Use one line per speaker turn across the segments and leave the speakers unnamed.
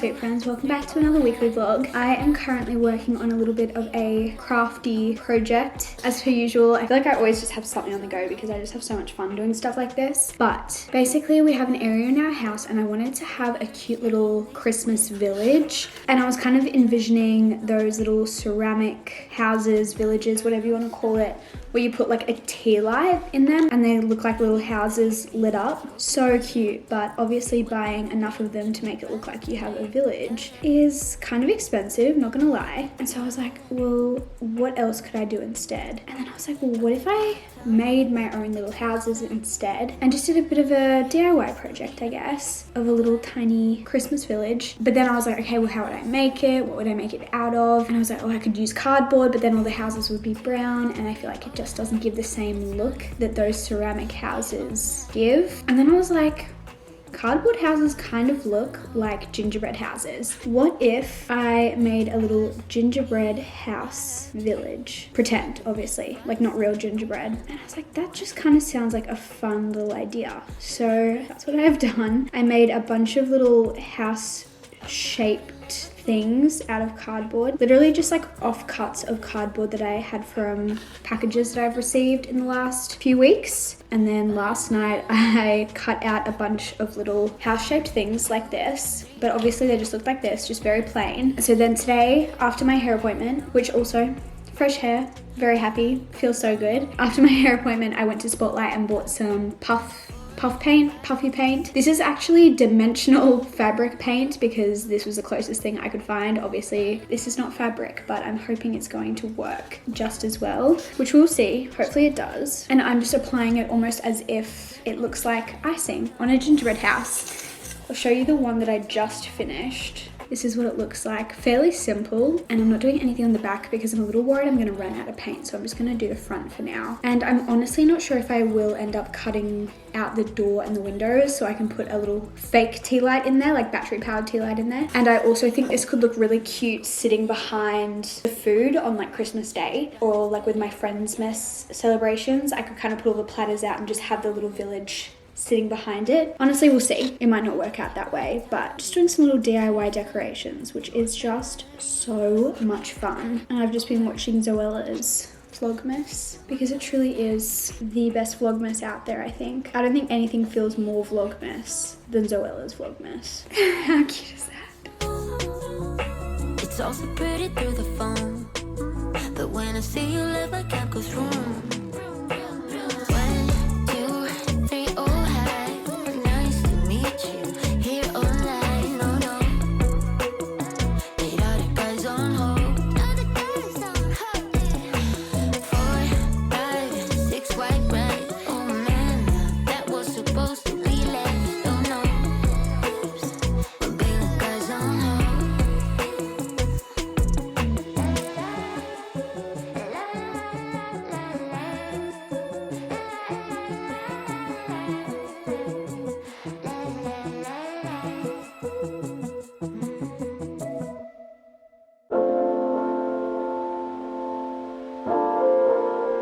sweet friends, welcome back to another weekly vlog. I am currently working on a little bit of a crafty project. As per usual, I feel like I always just have something on the go because I just have so much fun doing stuff like this. But basically we have an area in our house and I wanted to have a cute little Christmas village. And I was kind of envisioning those little ceramic houses, villages, whatever you want to call it, where you put like a tea light in them and they look like little houses lit up. So cute, but obviously buying enough of them to make it look like you have a village is kind of expensive, not gonna lie. And so I was like, well, what else could I do instead? And then I was like, well, what if I made my own little houses instead and just did a bit of a DIY project, I guess, of a little tiny Christmas village. But then I was like, okay, well, how would I make it? What would I make it out of? And I was like, oh, I could use cardboard, but then all the houses would be brown and I feel like it just doesn't give the same look that those ceramic houses give. And then I was like, cardboard houses kind of look like gingerbread houses. What if I made a little gingerbread house village? Pretend, obviously, like not real gingerbread. And I was like, that just kind of sounds like a fun little idea. So that's what I've done. I made a bunch of little house shaped things out of cardboard, literally just like offcuts of cardboard that I had from packages that I've received in the last few weeks. And then last night I cut out a bunch of little house-shaped things like this, but obviously they just looked like this, just very plain. So then today, after my hair appointment, which also fresh hair, very happy, feels so good. After my hair appointment, I went to Spotlight and bought some puffy paint. This is actually dimensional fabric paint because this was the closest thing I could find. Obviously, this is not fabric, but I'm hoping it's going to work just as well, which we'll see. Hopefully it does. And I'm just applying it almost as if it looks like icing on a gingerbread house. I'll show you the one that I just finished. This is what it looks like. Fairly simple, and I'm not doing anything on the back because I'm a little worried I'm gonna run out of paint, so I'm just gonna do the front for now. And I'm honestly not sure if I will end up cutting out the door and the windows so I can put a little fake tea light in there, like battery powered tea light in there. And I also think this could look really cute sitting behind the food on like Christmas Day, or like with my friendsmas celebrations. I could kind of put all the platters out and just have the little village sitting behind it. Honestly, we'll see. It might not work out that way, but just doing some little DIY decorations, which is just so much fun. And I've just been watching Zoella's Vlogmas because it truly is the best Vlogmas out there, I think. I don't think anything feels more Vlogmas than Zoella's Vlogmas. How cute is that?
It's all so pretty through the phone, but when I see you live, my cap goes wrong.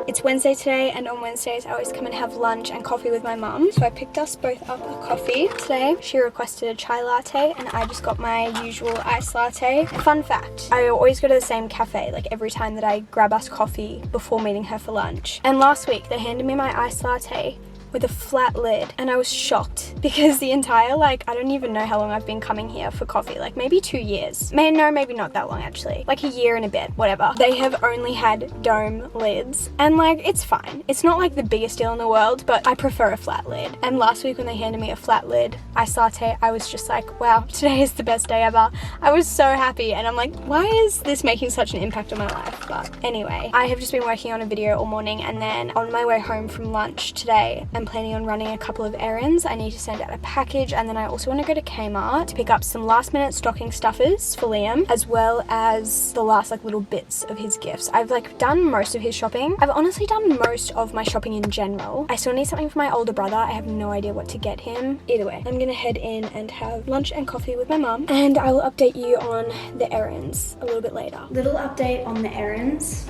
It's Wednesday today, and on Wednesdays I always come and have lunch and coffee with my mum. So I picked us both up a coffee today. She requested a chai latte and I just got my usual iced latte. Fun fact, I always go to the same cafe like every time that I grab us coffee before meeting her for lunch. And last week they handed me my iced latte with a flat lid and I was shocked because the entire, like, I don't even know how long I've been coming here for coffee, like maybe 2 years. Maybe not that long actually, like a year and a bit, whatever. They have only had dome lids and like it's fine. It's not like the biggest deal in the world, but I prefer a flat lid. And last week when they handed me a flat lid iced latte, I was just like, wow, today is the best day ever. I was so happy and I'm like, why is this making such an impact on my life? But anyway, I have just been working on a video all morning and then on my way home from lunch today, I'm planning on running a couple of errands. I need to send out a package and then I also want to go to Kmart to pick up some last minute stocking stuffers for Liam, as well as the last like little bits of his gifts. I've like done most of his shopping. I've honestly done most of my shopping in general. I still need something for my older brother. I have no idea what to get him. Either way, I'm gonna head in and have lunch and coffee with my mum and I will update you on the errands a little bit later. Little update on the errands.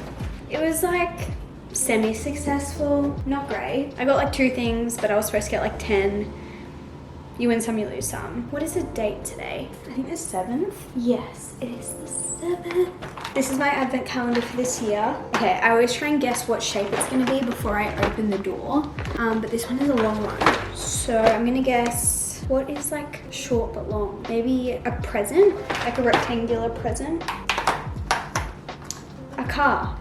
It was like semi-successful, not great. I got like 2 things, but I was supposed to get like 10. You win some, you lose some. What is the date today? I think the 7th? Yes, it is the 7th. This is my advent calendar for this year. Okay, I always try and guess what shape it's gonna be before I open the door. But this one is a long one. So I'm gonna guess what is like short but long. Maybe a present, like a rectangular present. A car.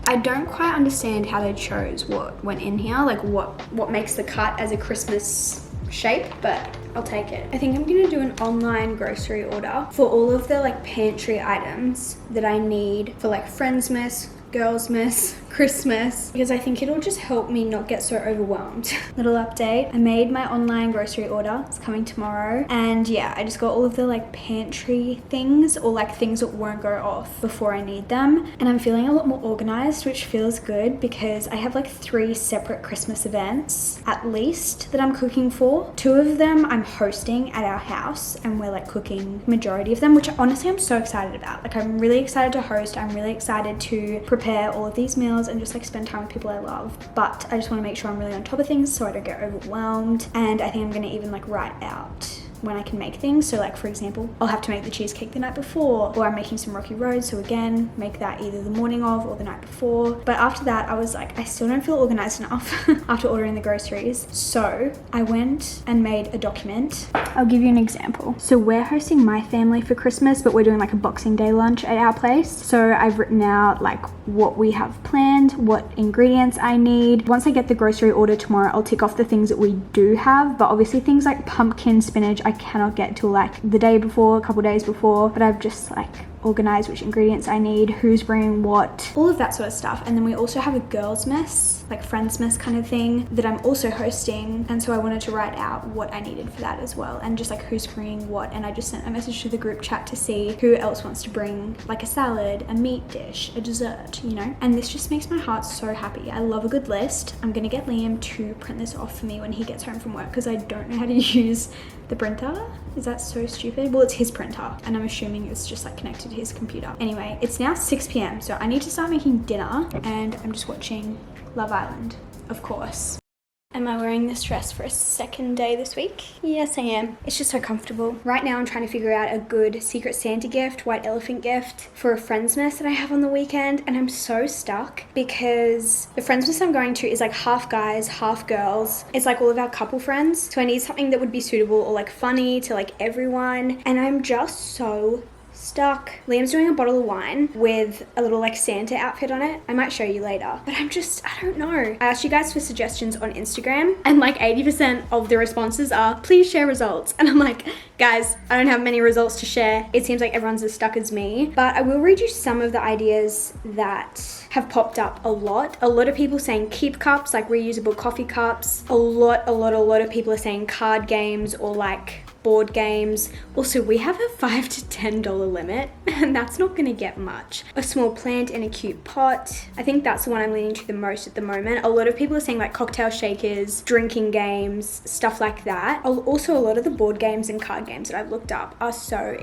I don't quite understand how they chose what went in here, like what makes the cut as a Christmas shape, but I'll take it. I think I'm gonna do an online grocery order for all of the like pantry items that I need for like friendsmas, girlsmas, Christmas, because I think it'll just help me not get so overwhelmed. Little update, I made my online grocery order. It's coming tomorrow. And yeah, I just got all of the like pantry things, or like things that won't go off before I need them. And I'm feeling a lot more organized, which feels good because I have like 3 separate Christmas events at least that I'm cooking for. 2 of them I'm hosting at our house, and we're like cooking majority of them, which honestly I'm so excited about. Like I'm really excited to host. I'm really excited to prepare all of these meals and just like spend time with people I love, but I just want to make sure I'm really on top of things so I don't get overwhelmed. And I think I'm going to even like write out when I can make things. So like for example, I'll have to make the cheesecake the night before, or I'm making some rocky road, so again, make that either the morning of or the night before. But after that, I was like, I still don't feel organized enough after ordering the groceries. So I went and made a document. I'll give you an example. So we're hosting my family for Christmas, but we're doing like a Boxing Day lunch at our place. So I've written out like what we have planned, what ingredients I need. Once I get the grocery order tomorrow, I'll tick off the things that we do have, but obviously things like pumpkin, spinach, I cannot get till like the day before, a couple days before, but I've just like organized which ingredients I need, who's bringing what, all of that sort of stuff. And then we also have a girls mess, like friendsmas kind of thing that I'm also hosting, and so I wanted to write out what I needed for that as well, and just like who's bringing what. And I just sent a message to the group chat to see who else wants to bring like a salad, a meat dish, a dessert, you know. And this just makes my heart so happy. I love a good list. I'm gonna get Liam to print this off for me when he gets home from work, because I don't know how to use the printer. Is that so stupid? Well, it's his printer, and I'm assuming it's just like connected to his computer. Anyway, it's now 6 p.m, so I need to start making dinner, and I'm just watching Love Island, of course. Am I wearing this dress for a second day this week? Yes, I am. It's just so comfortable. Right now I'm trying to figure out a good Secret Santa gift, white elephant gift for a friendsmas that I have on the weekend, and I'm so stuck because the friendsmas I'm going to is like half guys, half girls. It's like all of our couple friends. So I need something that would be suitable or like funny to like everyone, and I'm just so stuck. Liam's doing a bottle of wine with a little like Santa outfit on it. I might show you later, but I don't know. I asked you guys for suggestions on Instagram, and like 80% of the responses are please share results, and I'm like, guys, I don't have many results to share. It seems like everyone's as stuck as me, but I will read you some of the ideas that have popped up a lot. A lot of people saying keep cups, like reusable coffee cups. A lot of people are saying card games or like board games. Also, we have a $5 to $10 limit, and that's not gonna get much. A small plant in a cute pot. I think that's the one I'm leaning to the most at the moment. A lot of people are saying like cocktail shakers, drinking games, stuff like that. Also, a lot of the board games and card games that I've looked up are so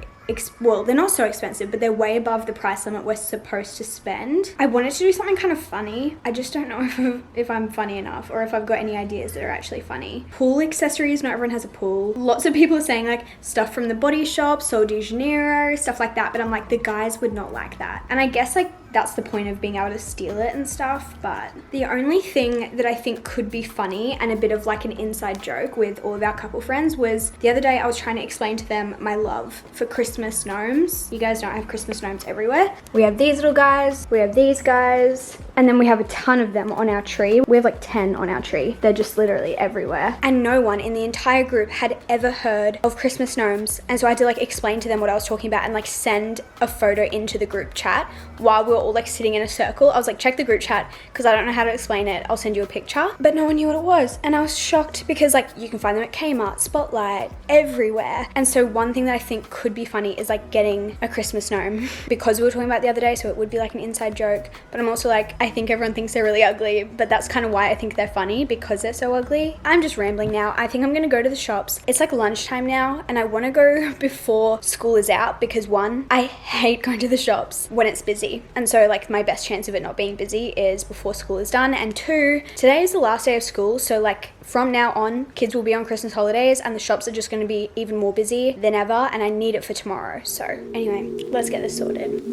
well, they're not so expensive, but they're way above the price limit we're supposed to spend. I wanted to do something kind of funny. I just don't know if I'm funny enough, or if I've got any ideas that are actually funny. Pool accessories, not everyone has a pool. Lots of people are saying like stuff from the Body Shop, Sol de Janeiro, stuff like that, but I'm like, the guys would not like that. And I guess like that's the point of being able to steal it and stuff. But the only thing that I think could be funny and a bit of like an inside joke with all of our couple friends was the other day I was trying to explain to them my love for Christmas gnomes. You guys know I have Christmas gnomes everywhere. We have these little guys, we have these guys, and then we have a ton of them on our tree. We have like 10 on our tree. They're just literally everywhere. And no one in the entire group had ever heard of Christmas gnomes. And so I had to like explain to them what I was talking about and like send a photo into the group chat while we were all like sitting in a circle. I was like, check the group chat because I don't know how to explain it. I'll send you a picture. But no one knew what it was. And I was shocked because like you can find them at Kmart, Spotlight, everywhere. And so one thing that I think could be funny is like getting a Christmas gnome because we were talking about it the other day, so it would be like an inside joke. But I'm also like, I think everyone thinks they're really ugly, but that's kind of why I think they're funny, because they're so ugly. I'm just rambling now. I think I'm gonna go to the shops. It's like lunchtime now and I want to go before school is out because one, I hate going to the shops when it's busy. And so like my best chance of it not being busy is before school is done. And two, today is the last day of school. So like from now on, kids will be on Christmas holidays and the shops are just going to be even more busy than ever. And I need it for tomorrow. So anyway, let's get this sorted.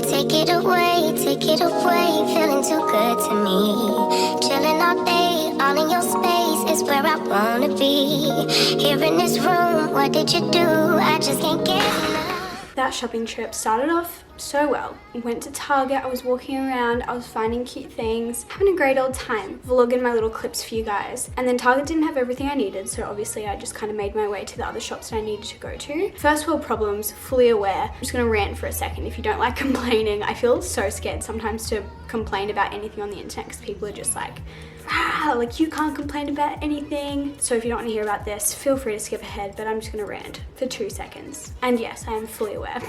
Take it away, feeling too good to me. Chilling all day, all in your space is where I wanna be. Here in this room, what did you do? I just can't get enough.
That shopping trip started off so well. We went to Target, I was walking around, I was finding cute things, having a great old time, vlogging my little clips for you guys. And then Target didn't have everything I needed, so obviously I just kind of made my way to the other shops that I needed to go to. First world problems, fully aware. I'm just gonna rant for a second. If you don't like complaining, I feel so scared sometimes to complain about anything on the internet because people are just like, like you can't complain about anything. So if you don't want to hear about this, feel free to skip ahead, but I'm just gonna rant for 2 seconds. And yes, I am fully aware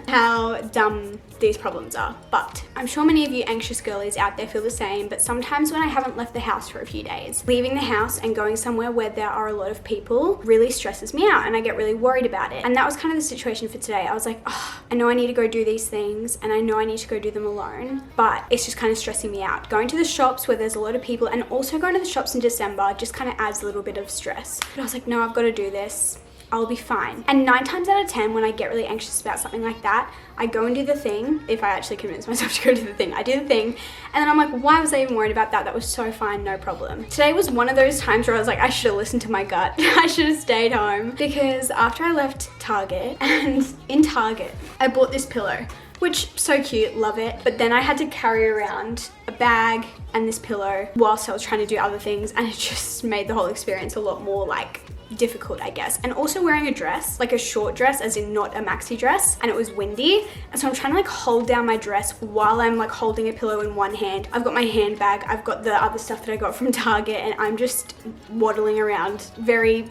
how dumb these problems are, but I'm sure many of you anxious girlies out there feel the same. But sometimes when I haven't left the house for a few days, leaving the house and going somewhere where there are a lot of people really stresses me out and I get really worried about it. And that was kind of the situation for today. I was like, oh, I know I need to go do these things and I know I need to go do them alone, but it's just kind of stressing me out. Going to the shops where there's a lot of people and also going to the shops in December just kind of adds a little bit of stress. But I was like, no, I've got to do this. I'll be fine. And 9 times out of 10, when I get really anxious about something like that, I go and do the thing. If I actually convince myself to go do the thing, I do the thing. And then I'm like, why was I even worried about that? That was so fine, no problem. Today was one of those times where I was like, I should have listened to my gut. I should have stayed home. Because after I left Target, and in Target, I bought this pillow, which so cute, love it. But then I had to carry around a bag and this pillow whilst I was trying to do other things, and it just made the whole experience a lot more like difficult, I guess. And also wearing a dress, like a short dress, as in not a maxi dress, and it was windy, and so I'm trying to like hold down my dress while I'm like holding a pillow in one hand. I've got my handbag, I've got the other stuff that I got from Target, and I'm just waddling around very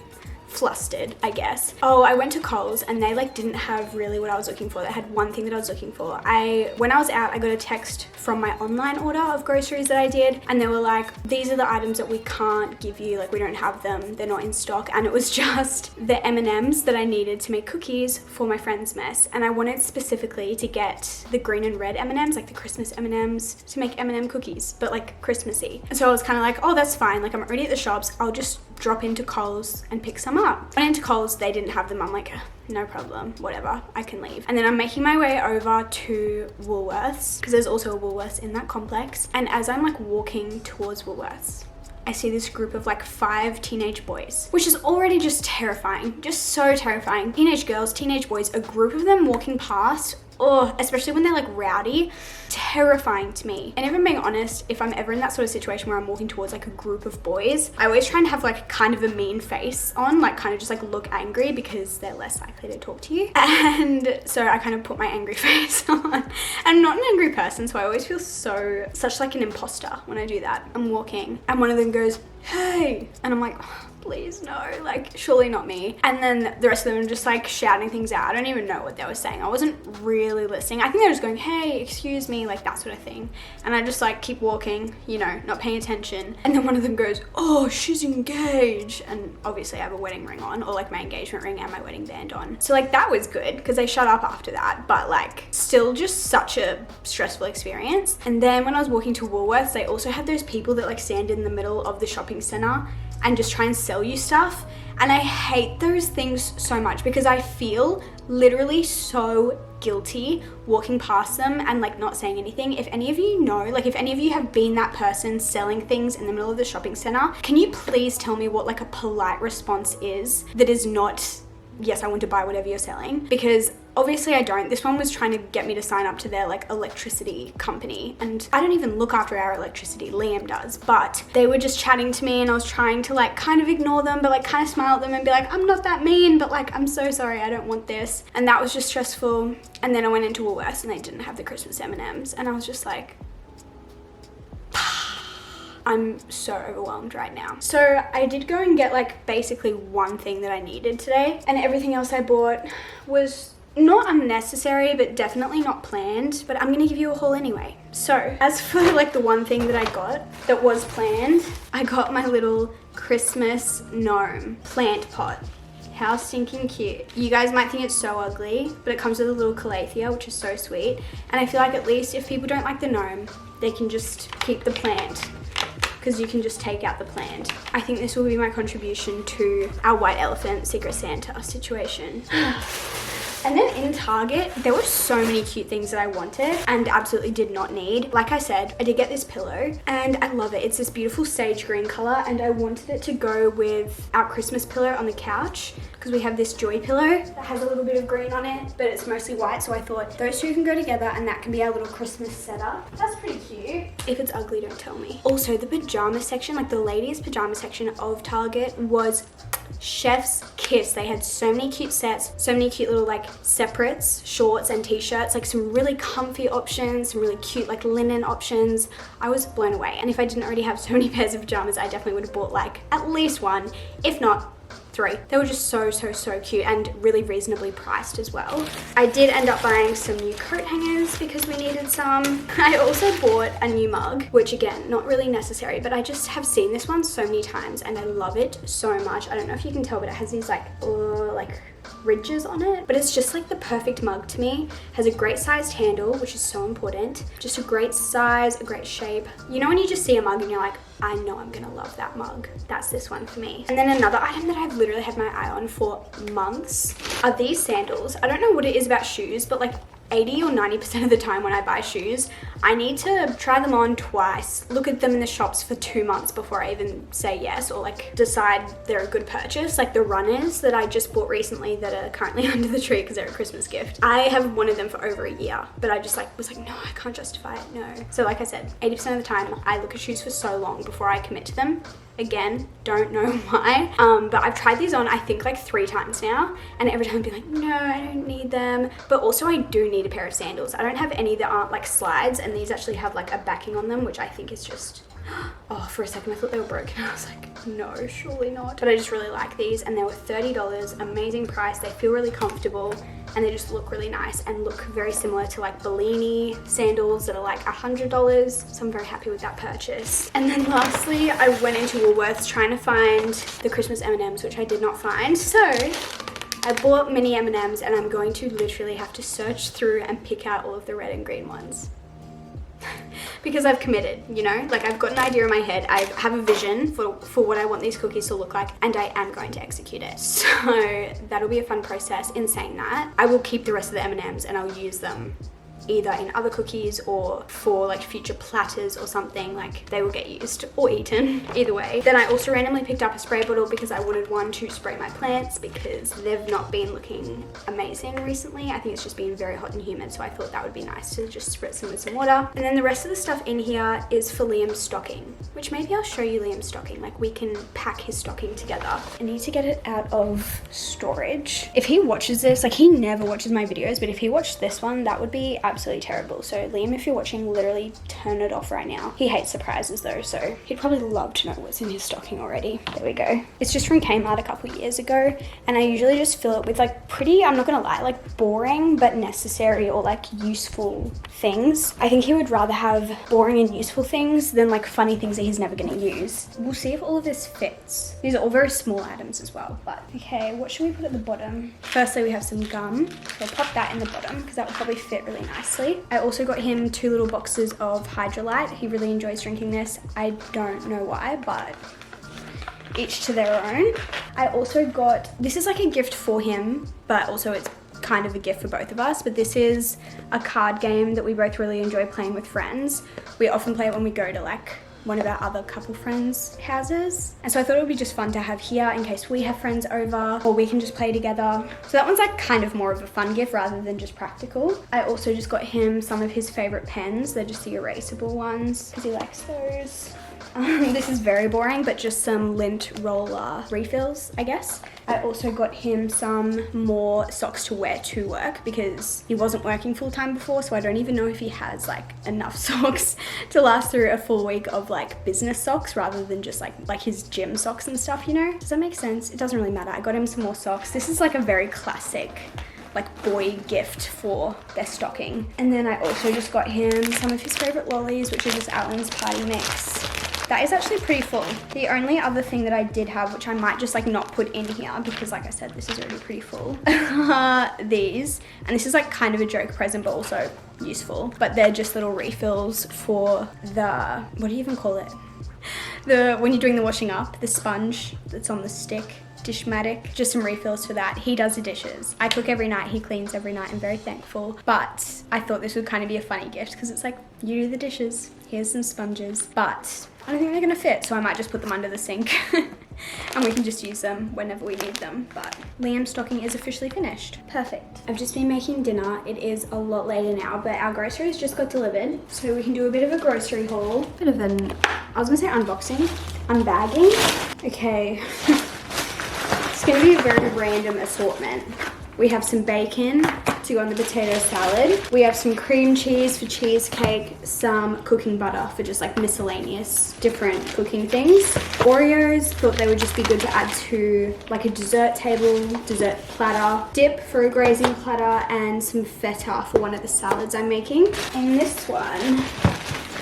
flustered, I guess. Oh, I went to Coles and they like didn't have really what I was looking for. They had one thing that I was looking for. When I was out, I got a text from my online order of groceries that I did, and they were like, these are the items that we can't give you, like we don't have them, they're not in stock. And it was just the M&Ms that I needed to make cookies for my friendsmas, and I wanted specifically to get the green and red M&Ms, like the Christmas M&Ms, to make M&M cookies, but like Christmassy. And so I was kind of like, oh, that's fine, like I'm already at the shops, I'll just drop into Coles and pick some up. Went into Coles, they didn't have them. I'm like, no problem, whatever, I can leave. And then I'm making my way over to Woolworths, because there's also a Woolworths in that complex. And as I'm like walking towards Woolworths, I see this group of like 5 teenage boys, which is already just terrifying, just so terrifying. Teenage girls, teenage boys, a group of them walking past, oh, especially when they're like rowdy, terrifying to me. And if I'm being honest, if I'm ever in that sort of situation where I'm walking towards like a group of boys, I always try and have like kind of a mean face on, like kind of just like look angry, because they're less likely to talk to you. And so I kind of put my angry face on. And I'm not an angry person, so I always feel such like an imposter when I do that. I'm walking and one of them goes, hey, and I'm like, oh, please no, like surely not me. And then the rest of them are just like shouting things out. I don't even know what they were saying. I wasn't really listening. I think they were just going, hey, excuse me, like that sort of thing. And I just like keep walking, you know, not paying attention. And then one of them goes, oh, she's engaged. And obviously I have a wedding ring on, or like my engagement ring and my wedding band on. So like that was good because they shut up after that, but like still just such a stressful experience. And then when I was walking to Woolworths, they also had those people that like stand in the middle of the shopping center and just try and sell you stuff. And I hate those things so much because I feel literally so guilty walking past them and like not saying anything. If any of you know, like if any of you have been that person selling things in the middle of the shopping center, can you please tell me what like a polite response is that is not, yes, I want to buy whatever you're selling? Because obviously I don't. This one was trying to get me to sign up to their like electricity company, and I don't even look after our electricity, Liam does, but they were just chatting to me and I was trying to like kind of ignore them, but like kind of smile at them and be like, I'm not that mean, but like I'm so sorry, I don't want this. And that was just stressful. And then I went into Woolworths and they didn't have the Christmas M&Ms, and I was just like, I'm so overwhelmed right now. So I did go and get like basically one thing that I needed today, and everything else I bought was not unnecessary, but definitely not planned, but I'm gonna give you a haul anyway. So as for like the one thing that I got that was planned, I got my little Christmas gnome plant pot. How stinking cute. You guys might think it's so ugly, but it comes with a little calathea, which is so sweet. And I feel like at least if people don't like the gnome, they can just keep the plant, because you can just take out the plant. I think this will be my contribution to our white elephant Secret Santa situation. And then in Target, there were so many cute things that I wanted and absolutely did not need. Like I said, I did get this pillow and I love it. It's this beautiful sage green color, and I wanted it to go with our Christmas pillow on the couch, because we have this joy pillow that has a little bit of green on it, but it's mostly white. So I thought those two can go together and that can be our little Christmas setup. That's pretty cute. If it's ugly, don't tell me. Also, the pajama section, like the ladies' pajama section of Target, was chef's kiss. They had so many cute sets, so many cute little like separates, shorts and t-shirts, like some really comfy options, some really cute like linen options. I was blown away. And if I didn't already have so many pairs of pajamas, I definitely would have bought like at least one, if not 3. They were just so cute and really reasonably priced as well. I did end up buying some new coat hangers because we needed some. I also bought a new mug, which again, not really necessary, but I just have seen this one so many times and I love it so much. I don't know if you can tell, but it has these like ridges on it, but it's just like the perfect mug to me. Has a great sized handle, which is so important. Just a great size, a great shape. You know when you just see a mug and you're like, I know I'm gonna love that mug. That's this one for me. And then another item that I've literally had my eye on for months are these sandals. I don't know what it is about shoes, but like 80 or 90% of the time when I buy shoes, I need to try them on twice, look at them in the shops for 2 months before I even say yes or like decide they're a good purchase. Like the runners that I just bought recently that are currently under the tree because they're a Christmas gift. I have wanted them for over a year, but I just was like, no, I can't justify it, no. So like I said, 80% of the time I look at shoes for so long before I commit to them. Again, don't know why, but I've tried these on I think like 3 times now, and every time I'd be like, no, I don't need them. But also I do need a pair of sandals. I don't have any that aren't like slides, and these actually have like a backing on them, which I think is just, oh, for a second I thought they were broken. I was like, no, surely not. But I just really like these, and they were $30, amazing price. They feel really comfortable and they just look really nice and look very similar to like Bellini sandals that are like $100. So I'm very happy with that purchase. And then lastly, I went into Woolworths trying to find the Christmas M&Ms, which I did not find. So I bought mini M&Ms and I'm going to literally have to search through and pick out all of the red and green ones. Because I've committed, you know, like I've got an idea in my head. I have a vision for what I want these cookies to look like, and I am going to execute it. So that'll be a fun process. In saying that, I will keep the rest of the M&Ms and I'll use them either in other cookies or for like future platters or something. Like they will get used or eaten, either way. Then I also randomly picked up a spray bottle because I wanted one to spray my plants because they've not been looking amazing recently. I think it's just been very hot and humid, so I thought that would be nice to just spritz them with some water. And then the rest of the stuff in here is for Liam's stocking, which maybe I'll show you Liam's stocking. Like we can pack his stocking together. I need to get it out of storage. If he watches this, like he never watches my videos, but if he watched this one, that would be absolutely terrible. So Liam, if you're watching, literally turn it off right now. He hates surprises though, so he'd probably love to know what's in his stocking already. There we go. It's just from Kmart a couple years ago, and I usually just fill it with like pretty, I'm not gonna lie, like boring but necessary or like useful things. I think he would rather have boring and useful things than like funny things that he's never gonna use. We'll see if all of this fits. These are all very small items as well, but okay, what should we put at the bottom? Firstly, we have some gum. So I'll pop that in the bottom because that will probably fit really nicely. I also got him 2 little boxes of Hydrolite. He really enjoys drinking this. I don't know why, but each to their own. I also got, this is like a gift for him, but also it's kind of a gift for both of us, but this is a card game that we both really enjoy playing with friends. We often play it when we go to like one of our other couple friends' houses. And so I thought it would be just fun to have here in case we have friends over or we can just play together. So that one's like kind of more of a fun gift rather than just practical. I also just got him some of his favorite pens. They're just the erasable ones because he likes those. This is very boring, but just some lint roller refills, I guess. I also got him some more socks to wear to work because he wasn't working full time before, so I don't even know if he has like enough socks to last through a full week of like business socks rather than just like his gym socks and stuff, you know? Does that make sense? It doesn't really matter. I got him some more socks. This is like a very classic like boy gift for their stocking. And then I also just got him some of his favorite lollies, which is just Outland's Party Mix. That is actually pretty full. The only other thing that I did have, which I might just like not put in here because like I said, this is already pretty full, these. And this is like kind of a joke present, but also useful. But they're just little refills for the, what do you even call it? When you're doing the washing up, the sponge that's on the stick. Dishmatic, just some refills for that. He does the dishes. I cook every night, he cleans every night. I'm very thankful. But I thought this would kind of be a funny gift because it's like, you do the dishes, here's some sponges. But I don't think they're gonna fit, so I might just put them under the sink and we can just use them whenever we need them. But Liam's stocking is officially finished. Perfect. I've just been making dinner. It is a lot later now, but our groceries just got delivered, so we can do a bit of a grocery haul. Bit of an, I was gonna say unboxing, unbagging. Okay. It's going to be a very random assortment. We have some bacon to go on the potato salad. We have some cream cheese for cheesecake, some cooking butter for just like miscellaneous different cooking things. Oreos, thought they would just be good to add to like a dessert table, dessert platter. Dip for a grazing platter, and some feta for one of the salads I'm making. In this one,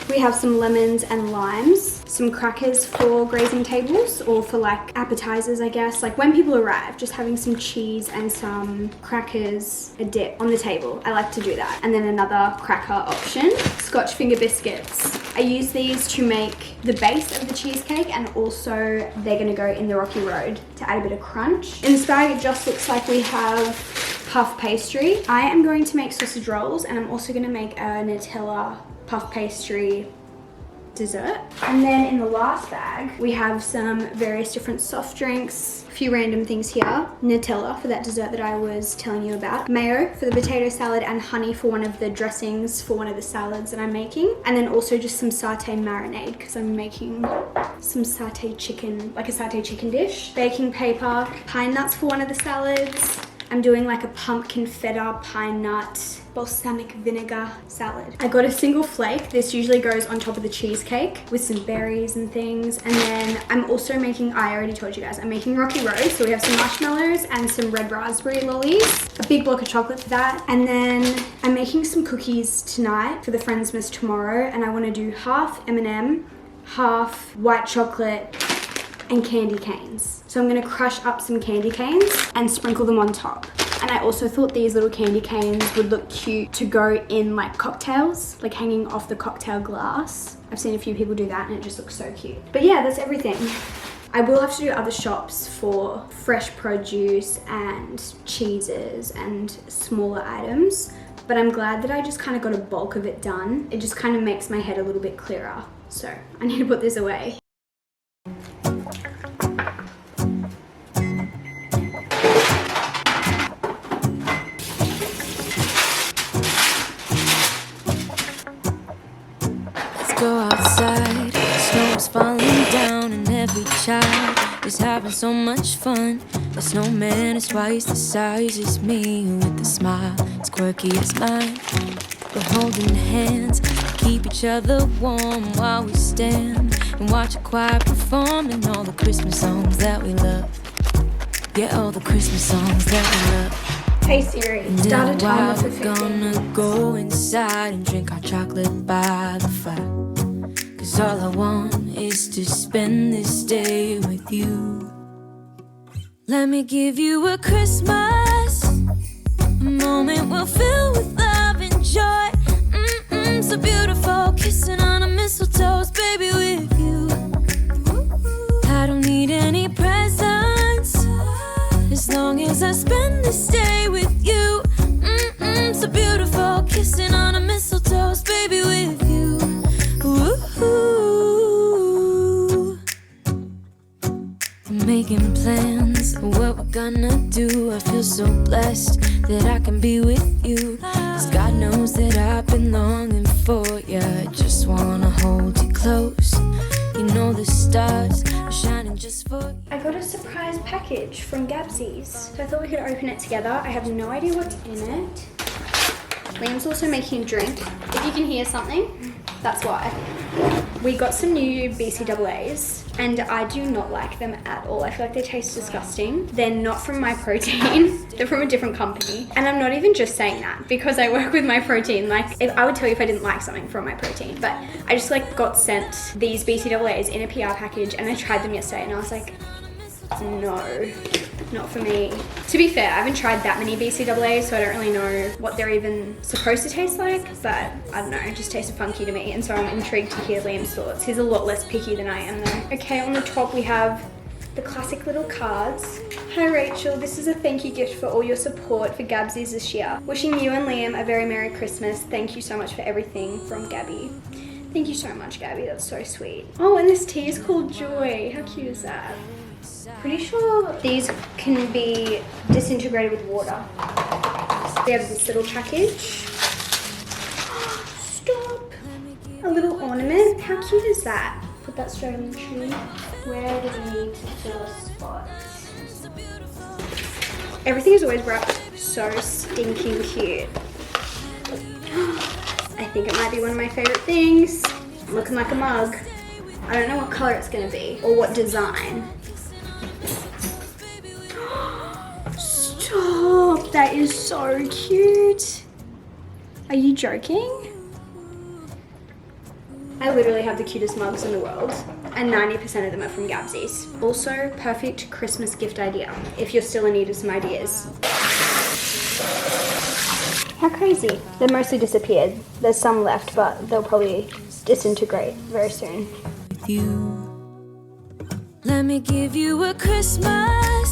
we have some lemons and limes, some crackers for grazing tables or for like appetizers, I guess. Like when people arrive, just having some cheese and some crackers, a dip on the table. I like to do that. And then another cracker option, Scotch finger biscuits. I use these to make the base of the cheesecake, and also they're gonna go in the Rocky Road to add a bit of crunch. In this bag, it just looks like we have puff pastry. I am going to make sausage rolls, and I'm also gonna make a Nutella puff pastry dessert. And then in the last bag, we have some various different soft drinks, a few random things here. Nutella for that dessert that I was telling you about. Mayo for the potato salad, and honey for one of the dressings for one of the salads that I'm making. And then also just some satay marinade because I'm making some satay chicken, like a satay chicken dish. Baking paper, pine nuts for one of the salads. I'm doing like a pumpkin feta pine nut balsamic vinegar salad. I got a single flake. This usually goes on top of the cheesecake with some berries and things. And then I'm also making, I already told you guys, I'm making Rocky Road. So we have some marshmallows and some red raspberry lollies, a big block of chocolate for that. And then I'm making some cookies tonight for the friendsmas tomorrow. And I want to do half M&M, half white chocolate, and candy canes. So I'm gonna crush up some candy canes and sprinkle them on top. And I also thought these little candy canes would look cute to go in like cocktails, like hanging off the cocktail glass. I've seen a few people do that and it just looks so cute. But yeah, that's everything. I will have to do other shops for fresh produce and cheeses and smaller items, but I'm glad that I just kind of got a bulk of it done. It just kind of makes my head a little bit clearer. So I need to put this away.
Go outside, snow is falling down and every child is having so much fun. The snowman is twice the size as me, with a smile as quirky as mine. We're holding hands, keep each other warm while we stand and watch a choir performing all the Christmas songs that we love. Yeah, all the Christmas songs that we love.
Hey Siri, start a timer for 15 minutes.
We're gonna go inside and drink our chocolate by the fire. 'Cause all I want is to spend this day with you. Let me give you a Christmas, a moment we'll fill with love and joy. So beautiful, kissing on a mistletoe, baby, with you. I don't need any presents, as long as I spend this day with you. So beautiful, kissing on a mistletoe, baby, with you. Ooh. I'm making plans of what we're gonna do. I feel so blessed that I can be with you, 'cause God knows that I've been longing for you. I just wanna hold you close. You know the stars are shining just for you.
I got a surprise package from Gabsies, so I thought we could open it together. I have no idea what's in it. Liam's also making a drink. If you can hear something, that's why. We got some new BCAAs and I do not like them at all. I feel like they taste disgusting. They're not from My Protein. They're from a different company. And I'm not even just saying that because I work with My Protein. Like, if I would tell you if I didn't like something from My Protein, but I just like got sent these BCAAs in a PR package and I tried them yesterday and I was like, no, not for me. To be fair, I haven't tried that many BCAAs, so I don't really know what they're even supposed to taste like, but I don't know, it just tasted funky to me, and so I'm intrigued to hear Liam's thoughts. He's a lot less picky than I am though. Okay, on the top we have the classic little cards. Hi Rachel, this is a thank you gift for all your support for Gabsies this year. Wishing you and Liam a very Merry Christmas. Thank you so much for everything, from Gabby. Thank you so much, Gabby, that's so sweet. Oh, and this tea is called Joy. How cute is that? Pretty sure these can be disintegrated with water. We have this little package. Stop! A little ornament. How cute is that? Put that straight on the tree. Where do we need to fill a spot? Everything is always wrapped so stinking cute. I think it might be one of my favorite things. Looking like a mug. I don't know what color it's gonna be or what design. Stop! That is so cute. Are you joking? I literally have the cutest mugs in the world, and 90% of them are from Gabsies. Also, perfect Christmas gift idea if you're still in need of some ideas. How crazy. They're mostly disappeared. There's some left, but they'll probably disintegrate very soon.
You. Let me give you a Christmas